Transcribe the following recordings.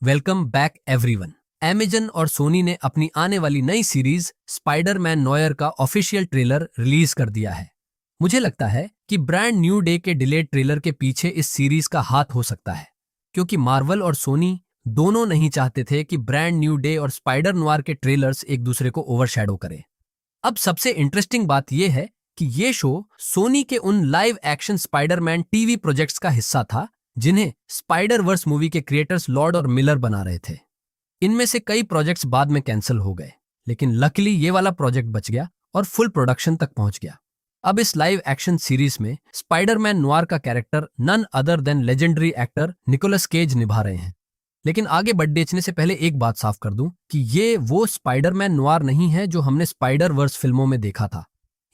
Welcome back everyone. Amazon और सोनी ने अपनी आने वाली नई सीरीज स्पाइडरमैन नोयर का ऑफिशियल ट्रेलर रिलीज कर दिया है। मुझे लगता है कि ब्रांड न्यू डे के डिलेड ट्रेलर के पीछे इस सीरीज का हाथ हो सकता है, क्योंकि मार्वल और सोनी दोनों नहीं चाहते थे कि ब्रांड न्यू डे और स्पाइडर नोयर के ट्रेलर्स एक दूसरे को ओवरशैडो करें। अब सबसे इंटरेस्टिंग बात यह है कि ये शो सोनी के उन live action Spiderman TV projects का हिस्सा था जिन्हें स्पाइडर वर्स मूवी के क्रिएटर्स लॉर्ड और मिलर बना रहे थे। इनमें से कई प्रोजेक्ट्स बाद में कैंसिल हो गए, लेकिन लकीली ये वाला प्रोजेक्ट बच गया और फुल प्रोडक्शन तक पहुंच गया। अब इस लाइव एक्शन सीरीज में स्पाइडरमैन नोयर का character none other than legendary actor Nicolas Cage निभा रहे हैं। लेकिन आगे बढ़ने से पहले एक बात साफ कर दूं कि ये वो स्पाइडरमैन नोयर नहीं है जो हमने स्पाइडर वर्स फिल्मों में देखा था।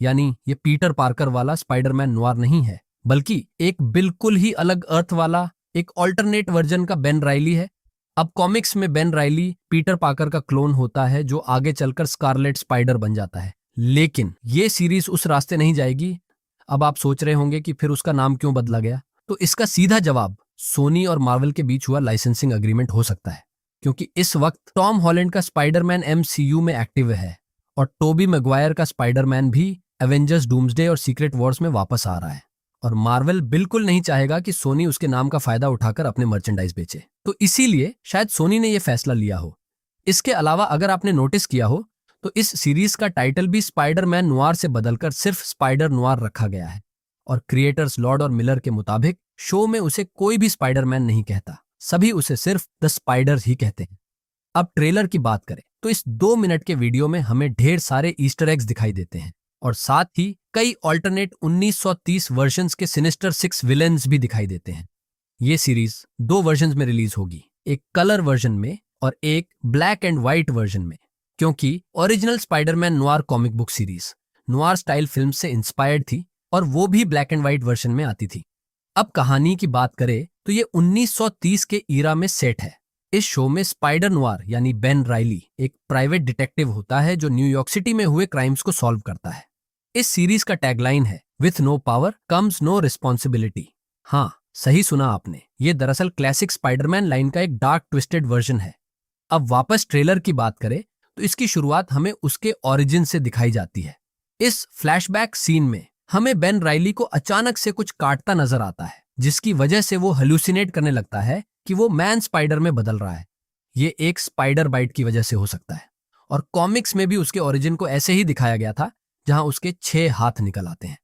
यानी ये पीटर पार्कर वाला स्पाइडरमैन नोयर नहीं है, बल्कि एक बिल्कुल ही अलग अर्थ वाला एक ऑल्टरनेट वर्जन का बेन राइली है। अब कॉमिक्स में बेन राइली पीटर पार्कर का क्लोन होता है जो आगे चलकर स्कारलेट स्पाइडर बन जाता है। लेकिन ये सीरीज उस रास्ते नहीं जाएगी। अब आप सोच रहे होंगे कि फिर उसका नाम क्यों बदला गया, तो इसका सीधा जवाब सोनी और मार्वल के बीच हुआ लाइसेंसिंग एग्रीमेंट हो सकता है, क्योंकि इस वक्त टॉम हॉलैंड का स्पाइडरमैन MCU में एक्टिव है और टोबी मैग्वायर का स्पाइडरमैन भी एवेंजर्स डूम्सडे और सीक्रेट वॉर्स में वापस आ रहा है। और मार्वल बिल्कुल नहीं चाहेगा कि सोनी उसके नाम का फायदा उठाकर अपने मर्चेंडाइज बेचे, तो इसीलिए शायद सोनी ने यह फैसला लिया हो। इसके अलावा अगर आपने नोटिस किया हो तो इस सीरीज का टाइटल भी स्पाइडरमैन नोयर से बदलकर सिर्फ स्पाइडर नोयर रखा गया है और क्रिएटर्स लॉर्ड और मिलर के मुताबिक शो में उसे कोई भी स्पाइडरमैन नहीं कहता, सभी उसे सिर्फ द स्पाइडर ही कहते हैं। अब ट्रेलर की बात करें तो इस 2 मिनट के वीडियो में हमें ढेर सारे ईस्टर एग्स दिखाई देते हैं और साथ ही कई ऑल्टरनेट 1930 वर्जन्स के सिनिस्टर 6 विलेन्स भी दिखाई देते हैं। ये सीरीज 2 वर्जन्स में रिलीज होगी, एक कलर वर्जन में और एक ब्लैक एंड व्हाइट वर्जन में, क्योंकि original Spiderman Noire comic book series Noire style film से इंस्पायर्ड थी और वो भी ब्लैक एंड व्हाइट वर्जन में आती थी। अब कहानी की बात करें तो ये 1930 के ईरा में सेट है। इस शो में स्पाइडर नोयर यानी बेन राइली एक प्राइवेट डिटेक्टिव होता है जो न्यूयॉर्क सिटी में हुए क्राइम्स को सॉल्व करता है। इस सीरीज का टैगलाइन है with no power comes no responsibility. हाँ, सही सुना आपने, ये दरअसल क्लासिक स्पाइडरमैन लाइन का एक डार्क ट्विस्टेड वर्जन है। अब वापस ट्रेलर की बात करें तो इसकी शुरुआत हमें उसके ओरिजिन से दिखाई जाती है। इस फ्लैशबैक सीन में हमें बेन राइली को अचानक से कुछ काटता नजर आता है, जिसकी वजह से वो हेलुसिनेट करने लगता है कि वो मैन स्पाइडर में बदल रहा है। ये एक स्पाइडर बाइट की वजह से हो सकता है और कॉमिक्स में भी उसके ओरिजिन को ऐसे ही दिखाया गया था, जहां उसके 6 हाथ निकल आते हैं।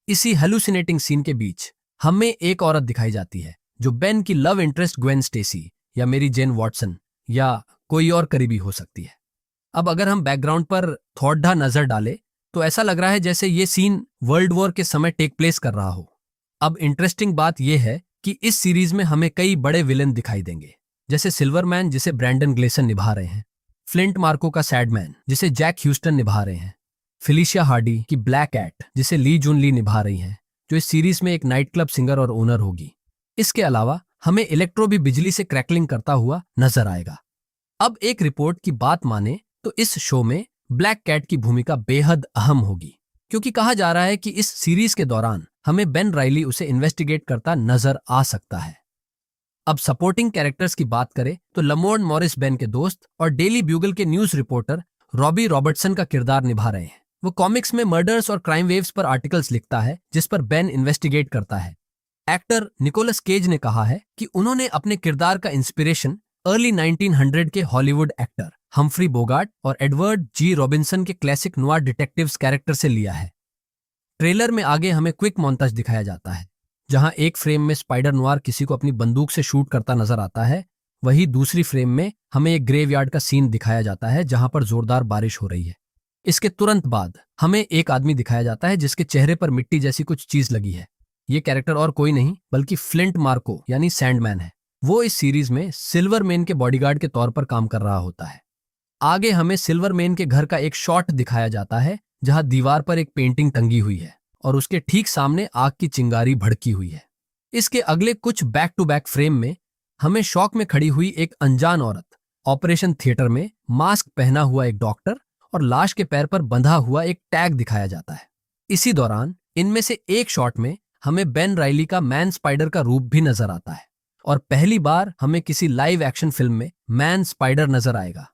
इसी हेलुसिनेटिंग सीन के बीच हमें एक औरत दिखाई जाती है जो बेन की लव इंटरेस्ट ग्वेन स्टेसी या मेरी जेन वॉटसन या कोई और करीबी हो सकती है। अब अगर हम बैकग्राउंड पर थोड़ा नजर डालें तो ऐसा लग रहा है जैसे ये सीन वर्ल्ड वॉर के समय टेक प्लेस कर रहा हो। अब इंटरेस्टिंग बात यह है कि इस सीरीज में हमें कई बड़े विलेन दिखाई देंगे, जैसे सिल्वरमैन जिसे ब्रैंडन ग्लेसन निभा रहे हैं, फ्लिंट मार्को का सैडमैन जिसे जैक ह्यूस्टन निभा रहे हैं, फिलिशिया हार्डी की ब्लैक कैट जिसे ली जून ली निभा रही हैं, जो इस सीरीज में एक नाइट क्लब सिंगर और ओनर होगी। इसके अलावा हमें इलेक्ट्रो भी बिजली से क्रैकलिंग करता हुआ नजर आएगा। अब एक रिपोर्ट की बात माने तो इस शो में ब्लैक कैट की भूमिका बेहद अहम होगी, क्योंकि कहा जा रहा है कि इस सीरीज के दौरान हमें बेन राइली उसे इन्वेस्टिगेट करता नजर आ सकता है। अब सपोर्टिंग कैरेक्टर्स की बात करें तो लमोर्न मॉरिस बेन के दोस्त और डेली ब्यूगल के न्यूज रिपोर्टर रॉबी रॉबर्टसन का किरदार निभा रहे हैं। वो कॉमिक्स में मर्डर्स और क्राइम वेव्स पर आर्टिकल्स लिखता है जिस पर बेन इन्वेस्टिगेट करता है। एक्टर निकोलस केज ने कहा है कि उन्होंने अपने किरदार का इंस्पिरेशन अर्ली 1900 के हॉलीवुड एक्टर हम्फ्री बोगार्ट और एडवर्ड जी रॉबिन्सन के क्लासिक नोयर डिटेक्टिव्स कैरेक्टर से लिया है। ट्रेलर में आगे हमें क्विक मोन्ताज दिखाया जाता है, जहां एक फ्रेम में स्पाइडर नोयर किसी को अपनी बंदूक से शूट करता नजर आता है, वहीं दूसरी फ्रेम में हमें एक ग्रेवयार्ड का सीन दिखाया जाता है जहां पर जोरदार बारिश हो रही है। इसके तुरंत बाद हमें एक आदमी दिखाया जाता है जिसके चेहरे पर मिट्टी जैसी कुछ चीज लगी है। ये कैरेक्टर और कोई नहीं बल्कि फ्लिंट मार्को यानी सैंडमैन है। वो इस सीरीज में सिल्वरमैन के बॉडीगार्ड के तौर पर काम कर रहा होता है। आगे हमें सिल्वरमैन के घर का एक शॉट दिखाया जाता है जहां दीवार पर एक पेंटिंग टंगी हुई है और उसके ठीक सामने आग की चिंगारी भड़की हुई है। इसके अगले कुछ बैक टू बैक फ्रेम में हमें शॉक में खड़ी हुई एक अनजान औरत, ऑपरेशन थिएटर में मास्क पहना हुआ एक डॉक्टर और लाश के पैर पर बंधा हुआ एक टैग दिखाया जाता है। इसी दौरान इनमें से एक शॉट में हमें बेन राइली का मैन स्पाइडर का रूप भी नजर आता है और पहली बार हमें किसी लाइव एक्शन फिल्म में मैन स्पाइडर नजर आएगा।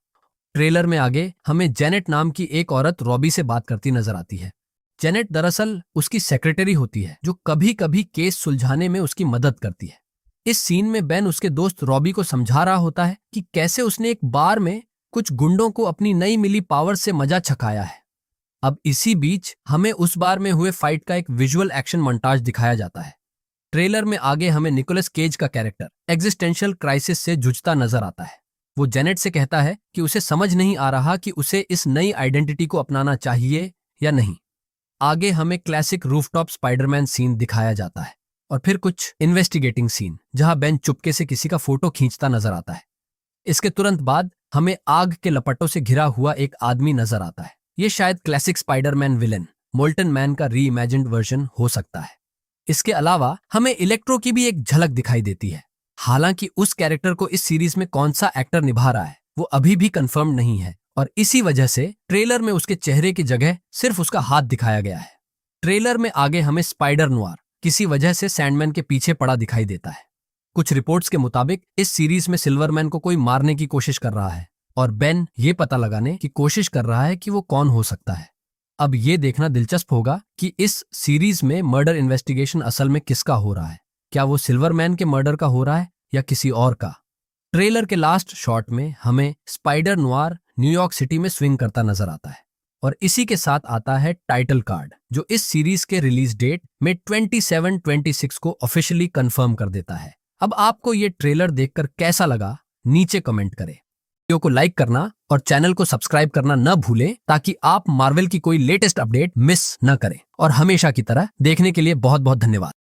ट्रेलर में आगे हमें जेनेट नाम की एक औरत रॉबी से बात करती नजर आती है। जेनेट दरअसल उसकी सेक्रेटरी होती है जो कभी कभी केस सुलझाने में उसकी मदद करती है। इस सीन में बेन उसके दोस्त रॉबी को समझा रहा होता है कि कैसे उसने एक बार में कुछ गुंडों को अपनी नई मिली पावर से मजा चखाया है। अब इसी बीच हमें उस बार में हुए फाइट का एक विजुअल एक्शन मोन्टाज दिखाया जाता है। ट्रेलर में आगे हमें निकोलस केज का कैरेक्टर एग्जिस्टेंशियल क्राइसिस से जूझता नजर आता है। वो जेनेट से कहता है कि उसे समझ नहीं आ रहा कि उसे इस नई आइडेंटिटी को अपनाना चाहिए या नहीं। आगे हमें क्लासिक रूफटॉप स्पाइडरमैन सीन दिखाया जाता है और फिर कुछ इन्वेस्टिगेटिंग सीन जहां बेन चुपके से किसी का फोटो खींचता नजर आता है। इसके तुरंत बाद हमें आग के लपटों से घिरा हुआ एक आदमी नजर आता है। ये शायद classic Spiderman villain molten man का रीइमेजिन्ड वर्जन हो सकता है। इसके अलावा हमें इलेक्ट्रो की भी एक झलक दिखाई देती है। हालांकि उस कैरेक्टर को इस सीरीज में कौन सा एक्टर निभा रहा है वो अभी भी कंफर्म नहीं है और इसी वजह से ट्रेलर में उसके चेहरे की जगह सिर्फ उसका हाथ दिखाया गया है। ट्रेलर में आगे हमें स्पाइडर नुआर किसी वजह से सैंडमैन के पीछे पड़ा दिखाई देता है। कुछ रिपोर्ट्स के मुताबिक इस सीरीज में सिल्वरमैन को कोई मारने की कोशिश कर रहा है और बेन ये पता लगाने की कोशिश कर रहा है कि वो कौन हो सकता है। अब ये देखना दिलचस्प होगा कि इस सीरीज में मर्डर इन्वेस्टिगेशन असल में किसका हो रहा है। क्या वो सिल्वरमैन के मर्डर का हो रहा है या किसी और का। ट्रेलर के लास्ट शॉट में हमें स्पाइडर नुआर न्यूयॉर्क सिटी में स्विंग करता नजर आता है और इसी के साथ आता है टाइटल कार्ड जो इस सीरीज के रिलीज डेट में 27/26 को ऑफिशियली कंफर्म कर देता है। अब आपको ये ट्रेलर देखकर कैसा लगा नीचे कमेंट करें। वीडियो को लाइक करना और चैनल को सब्सक्राइब करना न भूलें ताकि आप मार्वल की कोई लेटेस्ट अपडेट मिस न करें। और हमेशा की तरह देखने के लिए बहुत बहुत धन्यवाद।